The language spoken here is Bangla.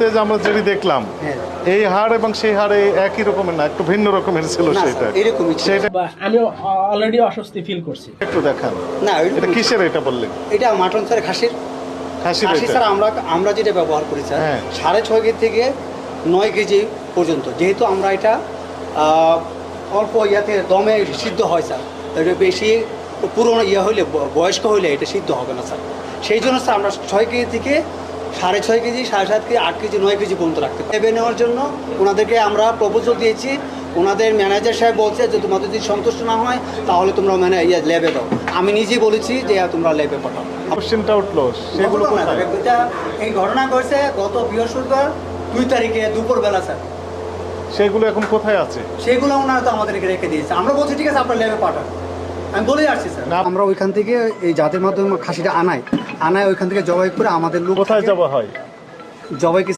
ভিডিওতে যে আমরা যেটি দেখলাম এই হাড় এবং সেই হাড়ে একই রকমের না, একটু ভিন্ন রকমের ছিল সেটা। এরকমই ছিল। সেটা আমি অলরেডি অস্বস্তি ফিল করছি। একটু দেখান। না এটা কিসের, এটা বললেন? এটা মাটন স্যার, খাসির। খাসির খাসি এটা? স্যার আমরা যেটা ব্যবহার করি স্যার, হ্যাঁ। 6.5 কেজি থেকে 9 কেজি পর্যন্ত, যেহেতু আমরা এটা অল্প ইয়াতে দমে সিদ্ধ হয় স্যার, এটা বেশি পুরনো ইয়ে হইলে, বয়স্ক হইলে এটা সিদ্ধ হবে না স্যার। সেই জন্য স্যার আমরা 6 কেজি থেকে 6.5 কেজি, 7.5 কেজি, 8 কেজি, 9 কেজি পর্যন্ত রাখতে পারি। লেবে নেওয়ার জন্য ওনাদেরকে আমরা প্রপোজাল দিয়েছি। ওনাদের ম্যানেজার সাহেব বলছে যে তোমাদের যদি সন্তুষ্ট না হয় তাহলে তোমরা লেবে দাও। আমি নিজেই বলেছি যে তোমরা লেবে পাঠাও। কোশ্চেনটা উঠলো, সেগুলো বললাম না, কোথায়? এটা এই ঘটনা ঘটছে গত বৃহস্পতিবার 2 তারিখে দুপুরবেলা স্যার। সেগুলো এখন কোথায় আছে? সেগুলো ওনারা তো আমাদেরকে রেখে দিয়েছে। আমরা বলছি ঠিক আছে আপনার লেবে পাঠান, আমি বলেই আসছি স্যার। না। আমরা ওইখান থেকে এই জাতের মাধ্যমে খাসিটা আনাই ওইখান থেকে জবাই করে আমাদের লোক কোথায় যাওয়া হয়? জবাইকে